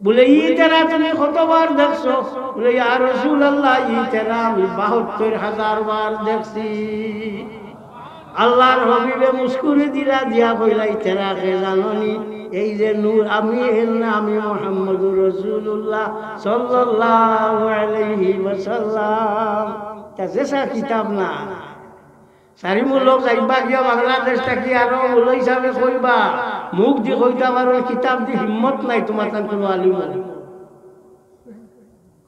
বলে ইতেরা তুমি কতবার দেখছো? বলে ইয়া রাসূলুল্লাহ ইতেরা আমি ৭২,০০০ বার দেখছি। আল্লাহর হাবিবে মুস্কুরি দিলা দিয়া কইলা ইতেরা কে জাননি? এই যে নূর আমি আমি মুহাম্মদুর রাসূলুল্লাহ সাল্লাল্লাহু আলাইহি ওয়াসাল্লাম। তাজেসা কিতাব না সারিমু লোক যাইবা গিয়া বাংলাদেশ থাকি আরো মূল হিসাবে কইবা, মুখ দি কইতা পারো, কিতাব দি হিম্মত নাই তোমার। তার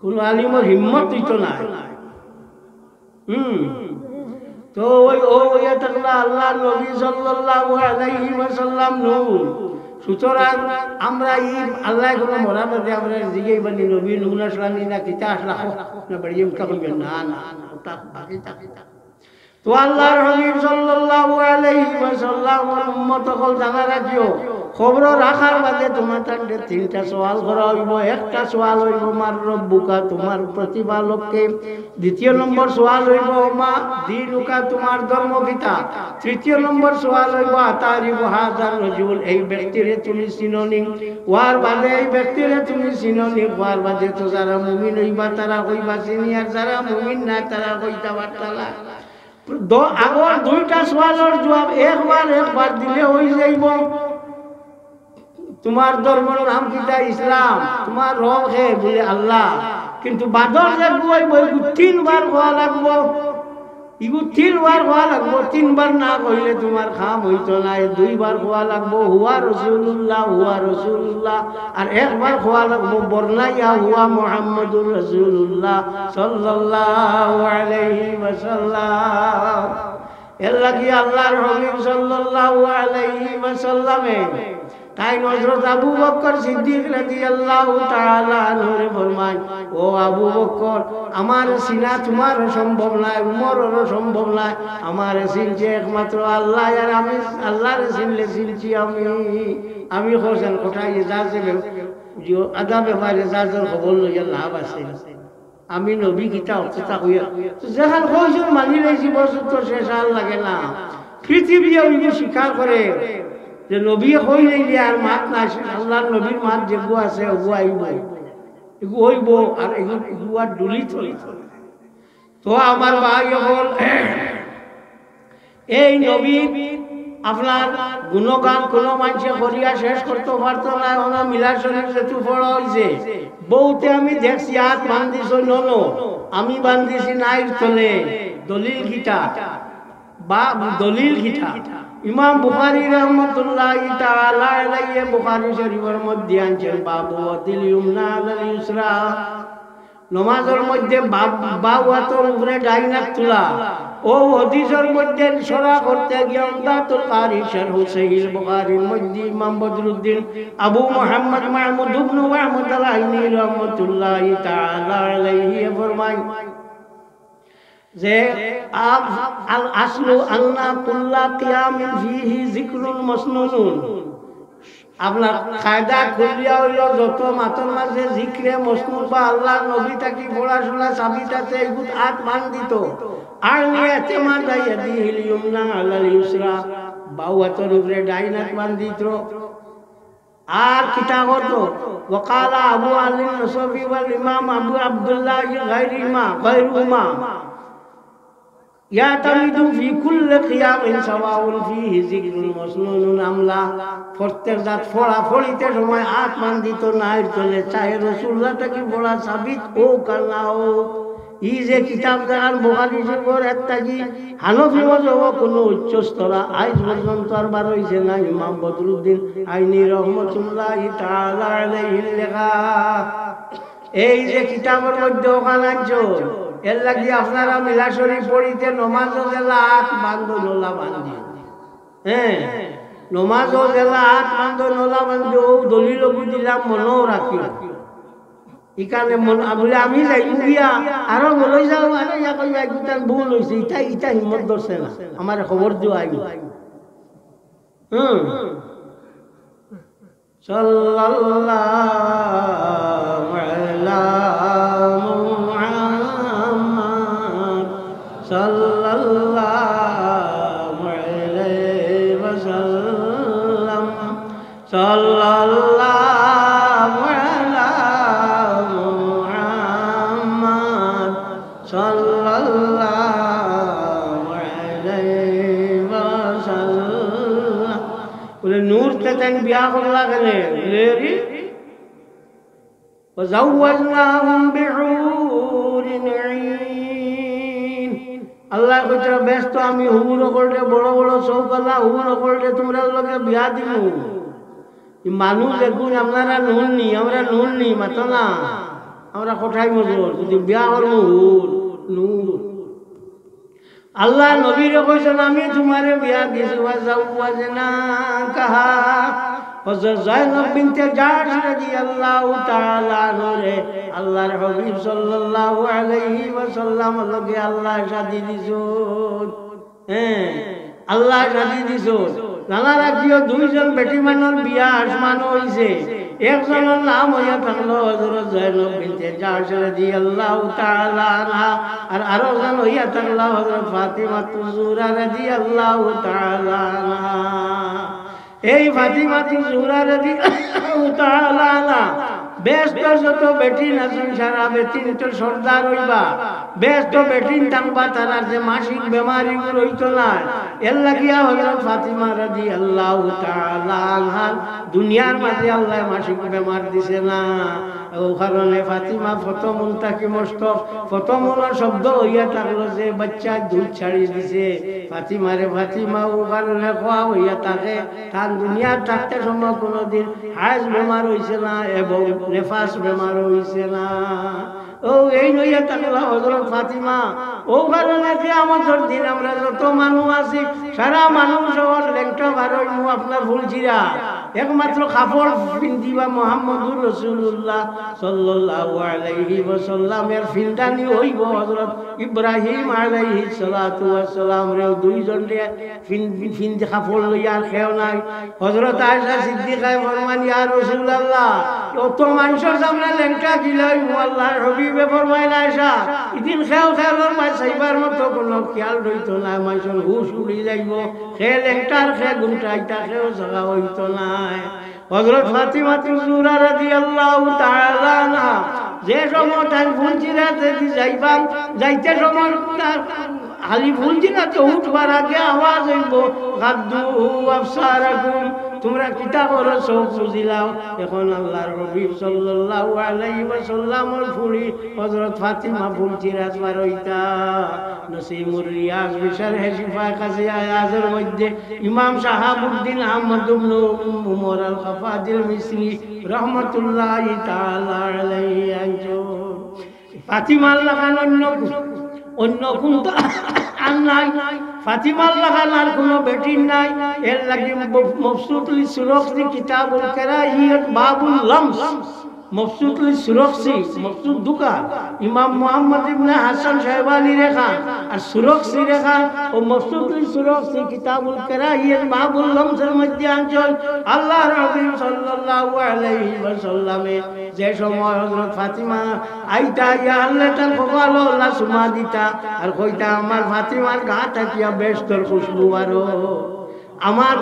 কোনো আলিমর হিম্মত দিত নাই। তো ওই ওইয়া থাকলা আল্লাহ নবী সাল্লাল্লাহু আলাইহি ওয়াসাল্লাম নূর। সুতরাং আমরা আল্লাহ কোনো মরা বাদে আমরা জিগাই বানি নবী নূর আসলানি না কিতা আসলা না বাড়ি উঠা কইবেন না না ওটা বাকি থাকে। তো আল্লাহর হাবিব সাল্লাল্লাহু আলাইহি ওয়াসাল্লামের উম্মত হল জানা রাখিও, খবর রাখার বাদে তোমার তান্ডে 3টা সওয়াল করা হইব। একটা সওয়াল হইব মার রব্বুকা, তোমার প্রতিপালককে। দ্বিতীয় নম্বর সওয়াল হইব মা দীনুকা, তোমার ধর্ম কিতা। তৃতীয় নম্বর সওয়াল হইব আতারিফ হাযার রাজুল, এই ব্যক্তিরে তুমি চিননি। ওয়ার বাদে এই ব্যক্তিরে তুমি চিননি, ওয়ার বাদে তো যারা মুমিন হইবা তারা কইবা চিনি, আর যারা মুমিন না তারা কইতা পারতালা। আগর 2টা সওয়ালের জবাব একবার দিলে হয়ে যাইব। তোমার ধর্মের নাম কিতা? ইসলাম। তোমার রব হে? বলে আল্লাহ। কিন্তু বাদর যে হইব 3বার হওয়া লাগবো, ইগু 3বার হওয়া লাগবো। 3বার না কইলে তোমার খাম হইতো না। 2বার হওয়া লাগবো হুয়া রাসূলুল্লাহ, হুয়া রাসূলুল্লাহ। আর একবার হওয়া লাগবো বর্ণাইয়া হুয়া মুহাম্মাদুর রাসূলুল্লাহ সাল্লাল্লাহু আলাইহি ওয়াসাল্লাম। এর লাগি আল্লাহর হাবিব সাল্লাল্লাহু আলাইহি ওয়াসাল্লামে তাই হযরত আবু বকর সিদ্দিক রাদিয়াল্লাহু তাআলা আনহু ফরমান, ও আবু বকর, আমার সিনা তোমার সম্ভব নাই, উমরেরও সম্ভব নাই। আমার চিনছে একমাত্র আল্লাহ, আর আমি আল্লাহর চিনলে চিনছি আমি হোসেন কোথায় যাচ্ছে আদা ব্যাপারে যার খবর লইয়া লাভ আছে। আমি নবী কিতা অর্থতা হইয়া যেখান কইজন মানি লাইছি বছর তো শেষ আর লাগে না। পৃথিবী ওইগুলো স্বীকার করে যে নবী হই নাইলে আর মাত না, আল্লাহর নবীর মাত যেগু আছে ওগু আইব, এগু হইব, আর এগু আর ডুলি চলি। তো আমার ভাই হল এই নবী আপনার গুণগান কোনো মানুষে করিয়া শেষ করতে পারতো না। ওনা মিলার শরীর যেটু পড়া হয়েছে বউতে আমি দেখছি হাত বান্ধিস ননো, আমি বান্ধিছি নাইর তলে। দলিল গীতা বা দলিল গীতা ইমাম বুখারী রাহমাতুল্লাহি তাআলা আলাইহি বুখারী শরীফের মধ্যে আনছেন বাবু ওয়াদিল ইউমনা আলাল ইউসরা, নামাজের মধ্যে বাউ হাতের উপরে ডাইন হাত তোলা। ও হাদিসের মধ্যে সরা করতে গিয়ে উমদাতুল কারি শারহ সহিহ বুখারীর মধ্যে ইমাম বদরুদ্দিন আবু মুহাম্মদ মাহমুদ ইবনে মাহমুদ আল-আইনি রাহমাতুল্লাহি তাআলা আলাইহি ফরমায় যে আল আসলু আন্না কুল্লা কিয়ামিন ফিহি যিকরুন মাসনুনুন। আপনার কায়দা খুলিয়া হইল যত মাতর মাঝে জিক্রে মসনুন বা আল্লাহর নবী তাকি পড়াশোনা সাবিত আছে, এগুলো হাত মান দিত। আর নিয়ে তেমা দাইয়া দিহিল ইউমনা আলাল ইউসরা, বাউ হাতের উপরে ডাইন হাত মান দিত। আর কিতা করতো ওয়াকালা আবু আলী নসফি ওয়াল ইমাম আবু আব্দুল্লাহ গায়রুমা ইয়াতামিদু ফি কুল্লি কিয়ামিন সাওয়াউন ফিহি যিকরুল মাসনুনুন আমলা। প্রত্যেক জাত ফড়া ফড়িতে সময় হাত মান দিত নাইর চলে, চাহে রাসূলুল্লাহ তাকি পড়া সাবিত ও কাল্লা ও। ই যে কিতাব দেখান বুখারী শরীফের একটা কি হানফি মযহব কোনো উচ্চ স্তরা আজ পর্যন্ত আর বার হইছে না। ইমাম বদরুদ্দিন আইনি রহমাতুল্লাহি তাআলা আলাইহি লেখা এই যে কিতাবের মধ্যে ওখানে আনছো, এর লাগি আপনারা মিলা শরীফ পড়িতে নমাজও গেলা হাত বান্ধো নোলা বান্ধি, হ্যাঁ নমাজও গেলা হাত বান্ধো নোলা বান্ধি। ও দলিল দিলাম মনেও রাখি ইকানে বলে আমি যাই গিয়া আরো বলে যাও আরে ইয়া কইবা ইটার ভুল হইছে, ইটা হিম্মত ধরছে না, আমার খবর দিও আইব। সাল্লাল্লাহু আলা মুহাম্মদ সাল্লাল্লাহু আলাইহি ওয়াসাল্লাম সাল্লাল্লাহু আলা তাই বিয়া করলা কেন وزوجناهم بحور عين আল্লাহ কইছে ব্যস্ত আমি হুবুর করতে বড় বড় চৌকালা হুবুর করতে তোমরা লোকে বিয়া দিমু মানুষ দেখুন আপনারা নুননি আমরা নুননি মাতো না আমরা কোথায় মজুর যদি বিয়া করবো হুর নূর আল্লাহ নবীরে কইছেন আমি তোমারে বিয়া দিছি ওয়াজাওয়াজনা কাহা হযরত যায়েনব বিনতে জাহশ রাদিয়াল্লাহু তাআলা নরে আল্লাহর হাবিব সাল্লাল্লাহু আলাইহি ওয়াসাল্লাম লগে আল্লাহ শাদি দিছুন আল্লাহ শাদি দিছুন জানা রাখিও দুইজন বেটি মানর বিয়া আসমান হইছে একজনের নাম হইয়া থাকলো হযরত যায়েনব বিনতে জাহশ রাদিয়াল্লাহু তাআলা আনহা আর আরেকজন হইয়া থাকলো হযরত ফাতিমা তুজুরা রাদিয়াল্লাহু তাআলা আনহা এই ফাতিমা তুজুরা রাদিয়াল্লাহু তাআলা আনহা ব্যস্ত যত বেটি নাচন সারা বেটিন তো সর্দার হইবা ব্যস্ত বেটিন থাকবা তারা যে মাসিক বেমারি রইতো না এর লাগিয়া হযরত ফাতিমা রাদিয়াল্লাহু তাআলা আনহা দুনিয়ার মাঝে আল্লাহ মাসিক বেমার দিছে না ও কারণে ফাতিমা ফতমুন তাকে মস্ত ফতমুনের শব্দ হইয়া থাকলো যে বাচ্চা দুধ ছাড়ি দিছে ফাতিমারে ফাতিমা ও কারণে খোয়া হইয়া থাকে তার দুনিয়ার থাকতে সময় কোনোদিন হাজ বেমার হইছে না এবং নেফাস বেমার হইছে না ও এই নইয়া থাকলো হযরত ফাতিমা ও কারণে কিয়ামতের দিন আমরা যত মানুষ আছি সারা মানুষ সবার লেংটা বার হইমু আপনার ফুলচিরা একমাত্র কাপড় পিন্ধিবা মুহাম্মদুর রাসূলুল্লাহ সাল্লাল্লাহু আলাইহি ওয়াসাল্লামের ফিলদানি হইব হযরত ইব্রাহিম আলাইহিস সালাতু ওয়াস সালাম রে দুইজন রে ফিন্দি কাপড় লইয়া খেও নাই হযরত আয়েশা সিদ্দিকা ফরমান ইয়া রাসূলুল্লাহ কত মানুষের সামনে লেংটা গিলাই আল্লাহর হাবিবে ফরমাইল আয়েশা ইদিন খেও খেলোর মাই সাইবার মতো কোনো খেয়াল রইতো না মানুষের হুশ উড়ি যাইব খে লেংটার খে গুমটাইতা খেও জায়গা হইতো না হযরত ফাতিমা তুজুরা রাদিয়াল্লাহু তাআলা আনহা যে সময় তাই ফুলচিরাতে যাইবাম যাইতে সময় খালি ফুলচিরাতে উঠবার আগে আওয়াজ হইব গাদ্দু আফসারাকুম তোমরা কিতা করো চোখ বুঝিলাও এখন আল্লাহর হাবিব সাল্লাল্লাহু আলাইহি ওয়াসাল্লামের ফুলি হযরত ফাতিমা ফুলচিরাত বারইতা নসিমুর রিয়াজ বিশার হিফা কাজী আয়াজের মধ্যে ইমাম শাহাবুদ্দিন আহমদ ইবনে উমর আল খাফাজিল মিসরি রাহমাতুল্লাহি তাআলা আলাইহি আনজুর ফাতিমা লাগান অন্য কোনটা আর নাই ফাতিমা লাগান আর কোনো বেটি নাই এর লাগি মবসুতুল সুরখসি কিতাবুল কারাহিয়াত বাবুল লামস মবসুতুল সুরখসি মবসুত দুকা ইমাম মুহাম্মদ ইবনে হাসান শাহবানি রেখা আর সুরখসি রেখা ও মবসুতুল সুরখসি কিতাবুল কারাহিয়াত বাবুল লামসের মধ্যে আনছেন আল্লাহর হাবিব সাল্লাল্লাহু আলাইহি ওয়াসাল্লামে যে সময় হযরত ফাতিমা আইতা ইয়া আল্লাহ তার কপাল আল্লাহ সুমা দিতা আর কইতা আমার ফাতিমার গা তাকিয়া বেশতর খুশবু বারো আমার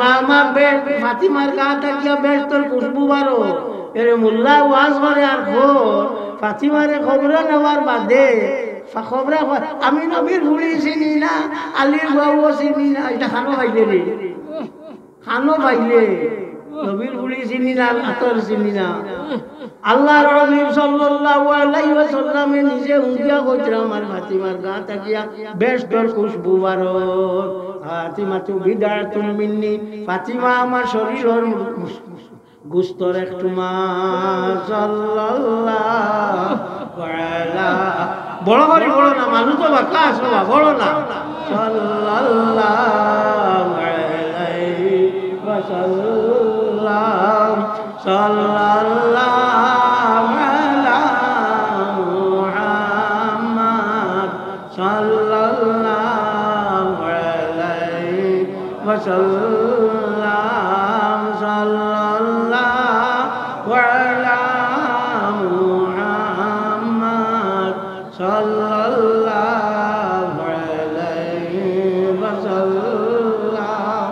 ফাতিমার গা তাকিয়া বেশতর খুশবু বারো এরে মোল্লা ওয়াজ করে আর ফাতিমারে খবর নেওয়ার বাদে খবর আমি নবীর ঘুড়ি চিনি না আলীর বাবুও চিনি না এটা খানো পাইলে রে খানো পাইলে নবীর ঘুড়ি চিনি না আতর চিনি না আল্লাহর হাবিব সাল্লাল্লাহু আলাইহি ওয়াসাল্লামে নিজে উঙ্গিয়া কইরা আমার ফাতিমার গা তাকিয়া বেশতর খুশবু বারো ফাতিমা তু বিদাতুন মিন্নি ফাতিমা আমার শরীরের গুস্তর একটু মা সাল্লাল্লাহু আলা বড় করে বড় না মানুষ তো বাকা আসবা বড় না সাল্লাল্লাহু আলাইহি ওয়াসাল্লাম সাল্লাল্লাহু আলা মুহাম্মদ সাল্লাল্লাহু আলাইহি ওয়াসাল্লাম সাল্লাল্লাহু আলা মুহাম্মদ সাল্লাল্লাহু আলাইহি ওয়াসাল্লাম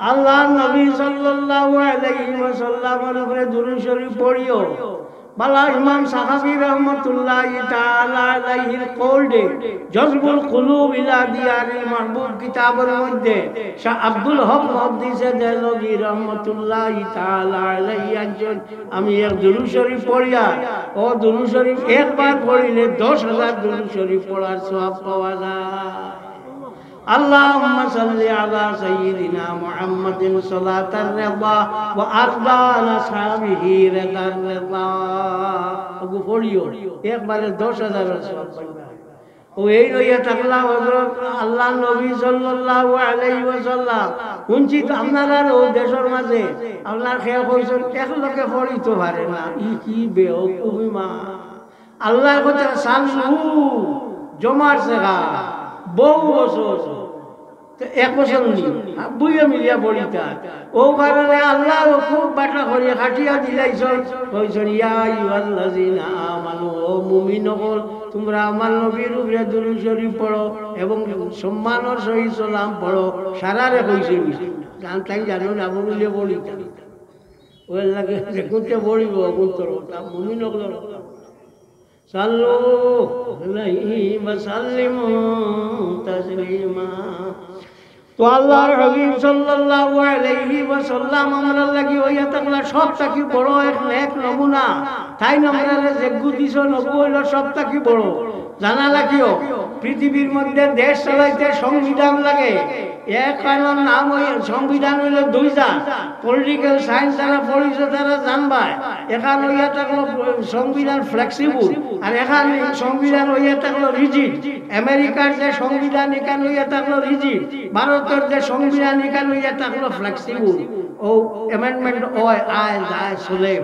আল্লাহ নবী সাল্লাল্লাহু আলাইহি ওয়াসাল্লামের উপরে দুরূদ শরীফ পড়িও বালা ইমাম সাহাবী রহমাতুল্লাহি তাআলা আলাইহির কওলে জজবুল কুলুব ইলা দিয়ারিল মাহবুব কিতাবের মধ্যে শাহ আব্দুল হক মুহাদ্দিসে দেলভী রহমাতুল্লাহি তাআলা আলাইহি একজন আমি এক দুরূদ শরীফ পড়িয়া ও দুরূদ শরীফ একবার পড়িলে 10,000 দুরূদ শরীফ পড়ার সওয়াব পাওয়া যায়। اللهم صل على سيدنا محمد صلاة الرضا وأرضى أصحابه رضا الرضا أبو فوريو एक बार 10,000 सवाब पाइबा ও এই লইয়া থাকলা হযরত আল্লাহ নবী সাল্লাল্লাহু আলাইহি ওয়াসাল্লাম উঞ্চিত আপনারা ও দেশের মাঝে আল্লাহর খেয়াল কইছেন এক লোকে পড়িতে পারে না ই কি বেওকুফি মা আল্লাহর কথা সালু জমার সেগা বহু বছর এক বছর বুঝে মিলিয়া পড়িতা ও কারণে আল্লাহ খুব বাটা করিয়া খাটিয়া দিলাইছন কইছন ইয়া আইয়ুহাল্লাযিনা আমানু ও মুমিনগণ তোমরা আমার নবীর উপরে দুরূদ শরীফ পড়ো এবং সম্মানের সহিত সালাম পড়ো সারারে কইছেন জানতাই জানো না বলিলে পড়িতা ওই লাগে কোনটা পড়িব কোনতর মুমিনগণ সাল্লু আলাইহি ওয়া সাল্লিমু তাসলিমা তো আল্লাহর হাবিব সাল্লাল্লাহু আলাইহি ওয়াসাল্লাম আমরা লাগি হইয়া থাকলা সবটা কি বড় এক নমুনা তাই নম্বরে যেগু দিছো নবু হইল সবটা কি বড় জানা লাগিও পৃথিবীর মধ্যে দেশ চালাইতে সংবিধান লাগে এক কারণ নাম হই সংবিধান হইল দুইটা পলিটিক্যাল সায়েন্স যারা পড়িছে তারা জানবা এখান হইয়া থাকলো সংবিধান ফ্লেক্সিবল আর এখান সংবিধান হইয়া থাকলো রিজিড আমেরিকার যে সংবিধান এখান হইয়া থাকলো রিজিড ভারতের যে সংবিধান এখান হইয়া থাকলো ফ্লেক্সিবল ও অ্যামেন্ডমেন্ট হয় আয় যায় চলে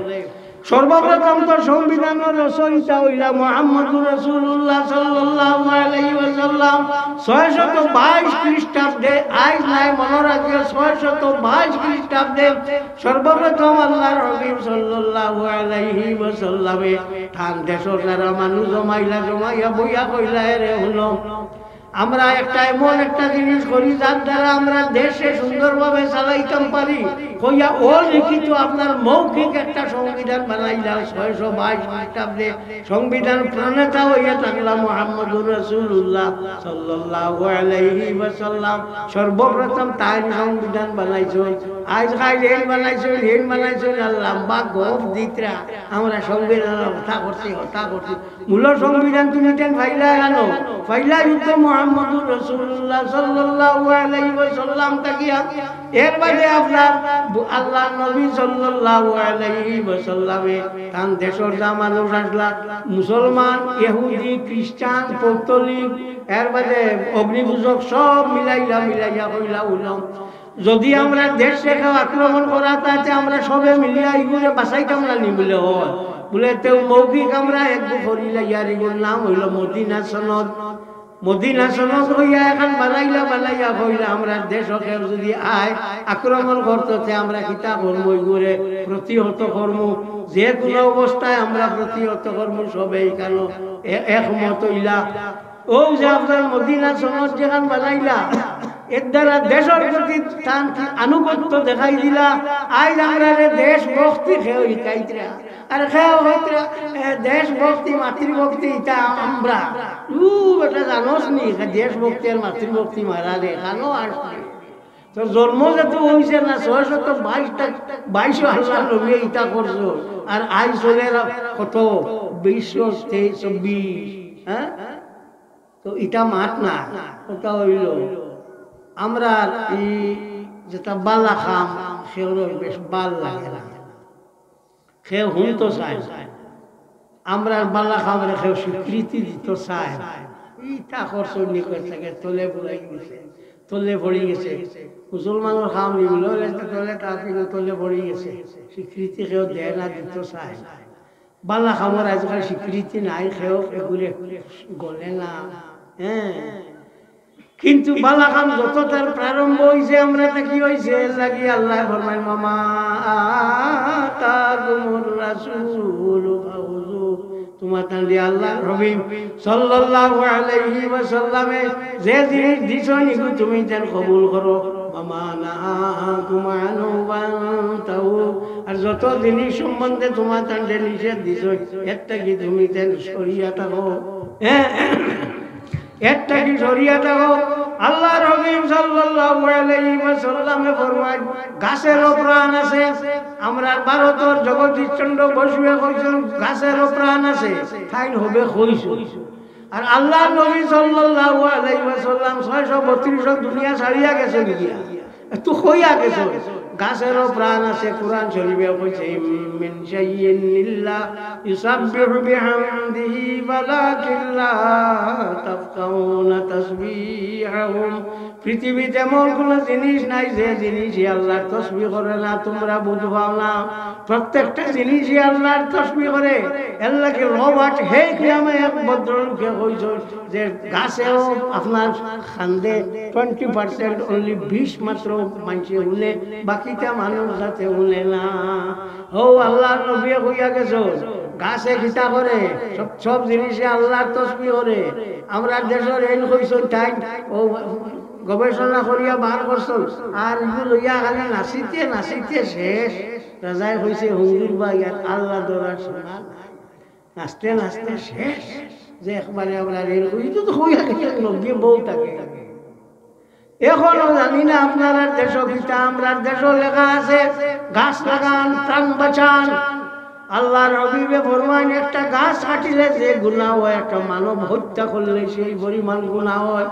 সর্বপ্রথম তো সংবিধানের রচয়িতা হইলা মুহাম্মদুর রাসূলুল্লাহ সাল্লাল্লাহু আলাইহি ওয়াসাল্লাম 622 খ্রিস্টাব্দে আজ নাই মনে রাখিও 622 খ্রিস্টাব্দে সর্বপ্রথম আল্লাহর হাবিব সাল্লাল্লাহু আলাইহি ওয়াসাল্লামে ঠান দেশের যারা মানুষ জমাইয়া বইয়া কইলা রে হলো আমরা একটা এমন একটা জিনিস করি যার দ্বারা আমরা দেশে সুন্দরভাবে চালাইতাম পারি কইয়া ও লিখিত আপনার মৌখিক একটা সংবিধান বানাইলা 622 খ্রিস্টাব্দে সংবিধান প্রণেতা হইয়া থাকলাম মুহাম্মদুর রাসূলুল্লাহ সাল্লাল্লাহু আলাইহি ওয়াসাল্লাম সর্বপ্রথম তাই সংবিধান বানাইছেন আজ খাইলেন বানাইছেন লম্বা গপ দিতরা আমরা সংবিধান কথা করছি মূল সংবিধান তুমি কেন ফাইলা যুদ্ধ মুহাম্মদুর রাসূলুল্লাহ সাল্লাল্লাহু আলাইহি ওয়াসাল্লাম তাকিয়া এর বাদে আপনার আল্লাহ নবী সাল্লাল্লাহু আলাইহি ওয়াসাল্লামে তান দেশের যা মানুষ আসলা মুসলমান ইহুদি খ্রিস্টান পৌত্তলিক এর বাদে অগ্নিপূজক সব মিলাইয়া কইলা উলম যদি আমরা দেশ থেকে আক্রমণ করা তাতে আমরা সবে মিলিয়া এগুলো বাঁচাইতাম না নি বলে হয় বলে তেও মৌখিক আমরা একটু করিলা ইয়ার এগুলোর নাম হইল মদিনা সনদ হইয়া এখন বানাইয়া হইলা আমরা দেশকে যদি আয় আক্রমণ করতে আমরা কিতা কর্ম এগুলো প্রতিহত কর্ম যে কোনো অবস্থায় আমরা প্রতিহত কর্ম সবাই কেন একমত হইলা ও যে আপনার মদিনা সনদ যেখান বানাইলা এর দ্বারা দেশের প্রতি আনুগত্য দেখাই দিলা আজ আমরা দেশ ভক্তি খেয়ে শিকাইতরা আর খেয়ে হইতরা দেশ ভক্তি মাতৃভক্তি এটা আমরা বেটা জানোস নি দেশ ভক্তি আর মাতৃভক্তি মারা রে কেন আসছে তোর জন্ম যেত হয়েছে না 622 আল্লাহ নবী ইটা করছো আর আজ চলে কত 2024 হ্যাঁ তো এটা মাত না ওটা হইল আমরা এই যেটা বালা খাম সেগুলো বেশ ভাল লাগে না খেয়ে হুন তো চাই আমরা বালা খামরে খেয়ে স্বীকৃতি দিত চাই ইটা খরচ নিকট থেকে তলে পড়ে গেছে মুসলমানের খাম নিগুলো তলে তলে পড়ে গেছে স্বীকৃতি খেয়েও দেয় না দিত চাই বালা খামর আজকাল স্বীকৃতি নাই খেয়েও এগুলো গলে না হ্যাঁ কিন্তু বালা খাম যত তার প্রারম্ভ হয়েছে আমরা কি হয়েছে লাগি আল্লাহ ফরমায় মামা তাকুমুর রাসূল ফাউযু তোমার তান্দি আল্লাহ হাবিব সাল্লাল্লাহু আলাইহি ওয়াসাল্লামে যে জিনিস দিছো নিগু তুমি যেন কবুল করো ওমা নাহাকুম আনহু ফান্তাহু, আর যত জিনিস সম্বন্ধে তোমার তান্ডে নিষেধ দিছ একটা কি তুমি তেন সরিয়া থাকো, একটা কি সরিয়া থাকো। আল্লাহর হাবিব সাল্লাল্লাহু আলাইহি ওয়াসাল্লামে ফরমায় গাছেরও প্রাণ আছে। আমরা ভারতের জগদীশচন্দ্র বসুয়ে কইছেন গাছেরও প্রাণ আছে, তাই হবে কইছো। আর আল্লাহ নবী সাল্লাল্লাহু আলাইহি ওয়াসাল্লাম 632 দুনিয়া ছাড়িয়া গেছে গিয়া তো কইয়া গেছে গাছেরও প্রাণ আছে। কুরআন শরীফে কইছে মিন শাইইন ইল্লা ইউসাব্বিহু বিহামদিহি ওয়ালাকিন লা তাফকাউনা তাসবিহাহুম। পৃথিবীতে এমন কোনো জিনিস নাই যে জিনিসই আল্লাহর তাসবিহ করে না, তোমরা বুঝবাও না। প্রত্যেকটা জিনিসই আল্লাহর তাসবিহ করে। আল্লাহকে রবাট হে কিয়ামে এক ভদ্রলোকে কইছ যে গাছেও আপনার খান্দে 20% অনলি 20 মাত্র মানুষে উলে, বাকিটা মানুষ যাতে উলে না। ও আল্লাহর নবী কইয়া গেছ গাছে খিতা করে, সব জিনিসে আল্লাহর তাসবিহ করে। আমরা দেশের এই কইছ তাই ও গবেষণা করিয়া বার করছো, আর এগুলো লইয়া খালি নাচিতে নাচিতে শেষ। রাজায় হয়েছে হুঙ্গুর বা ইয়ার আল্লাহ দৌড়ার শোনা, নাচতে নাচতে শেষ যে একবারে আমরা রেল কইতো তো হইয়া গেছে নব্বই বউ থাকে। এখনো জানি না আপনার দেশ গীতা, আমরা দেশ লেখা আছে গাছ লাগান প্রাণ বাঁচান। আল্লাহর হাবিবে ফরমান একটা গাছ কাটিলে যে গুনাহ হয়, একটা মানব হত্যা করলে সেই পরিমাণ গুনাহ হয়।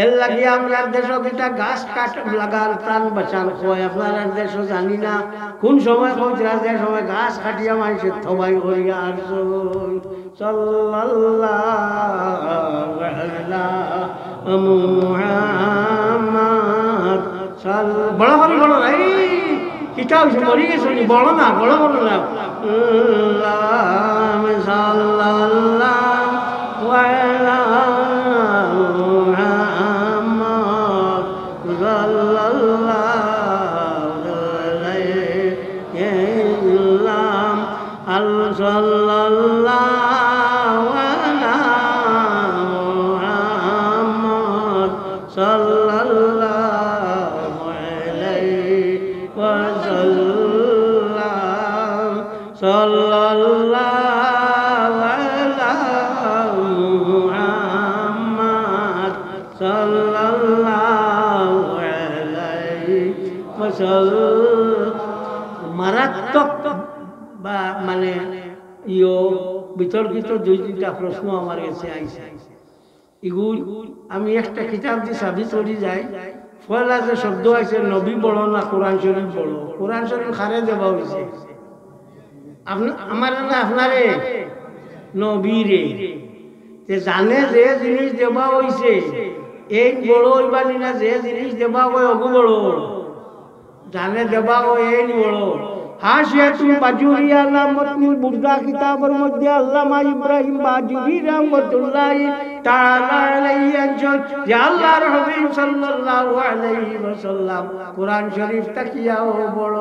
এর লাগে আমরা দেশ গীতা গাছ কাট লাগান প্রাণ বাঁচান হয়। আপনার দেশ জানি না কোন সময় কইরা যে সময় গাছ কাটিয়া মানুষের থবাই করিয়া আসো। সাল্লাল্লাহু আলা মুহাম্মদ বড় করে বলো এই কিতাব মরি গেছে বড় না, বড় বড় না। সাল্লাল্লাহু আলা মুহাম্মদ সাল্লাল্লাহু আলাইহি সাল্লাল্লাহু আলা মুহাম্মদ সাল্লাল্লাহু আলাইহি ওয়াসাল্লাম সাল্লাল্লাহু আলা মুহাম্মদ সাল্লাল্লাহু আলাইহি ওয়াসাল্লাম। মারাত্মক বা মানে বিতর্কিত দুই তিনটা প্রশ্ন আমার কাছে আইছে। এগুল আমি একটা কিতাব দিয়ে সাবি চলি যাই। পয়লা যে শব্দ আছে নবী বড় না কোরআন শরীফ বড়, কোরআন শরীফ খারে দেওয়া হয়েছে আমার আপনারে নবীরে জানে যে জিনিস দেওয়া হয়েছে এই বড় হইবানি না, যে জিনিস দেওয়া হয় অগু বড় জানে দেওয়া হয় এই বড়। হাশিয়াতুল বাজুরিয়া নামতুল বুরদা কিতাবের মধ্যে আল্লামা ইব্রাহিম বাজুরি রাহমাতুল্লাহি তাআলা আলাইহি আনছেন যে আল্লাহর হাবিব সাল্লাল্লাহু আলাইহি ওয়াসাল্লাম কোরআন শরীফ তাকিয়াও বড়।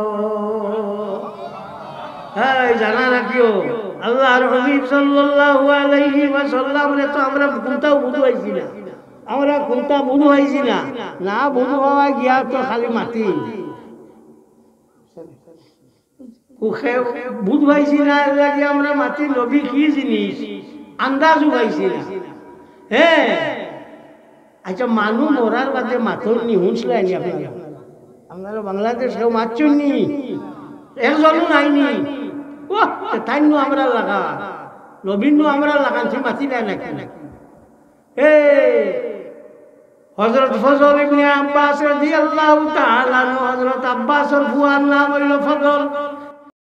এই জানা রাখিও আল্লাহর হাবিব সাল্লাল্লাহু আলাইহি ওয়াসাল্লাম রে তো আমরা কোনটাও বুঝাইছি না, আমরা কোনটা বুঝাইছি না, না বুঝাওয়া গিয়া তো খালি মাটি বুঝবাইছি না। লাগে আমরা মাটি নবী কি জিনিস আন্দাজ উগাইছি না। হ্যাঁ আচ্ছা মানুষ মরার বাদে মাথর নি হুঁসলাইনি আপনারা, আপনারা বাংলাদেশেও মারছেন নি, একজনও নাইনি। তাই নু আমরা লাগা নবীন আমরা লাগানছি মাতি দেয় নাকি। হযরত ফজল ইবনে আব্বাস রাদিয়াল্লাহু তাআলা আনহু, হযরত আব্বাসের ফুয়ার নাম হইল ফজল।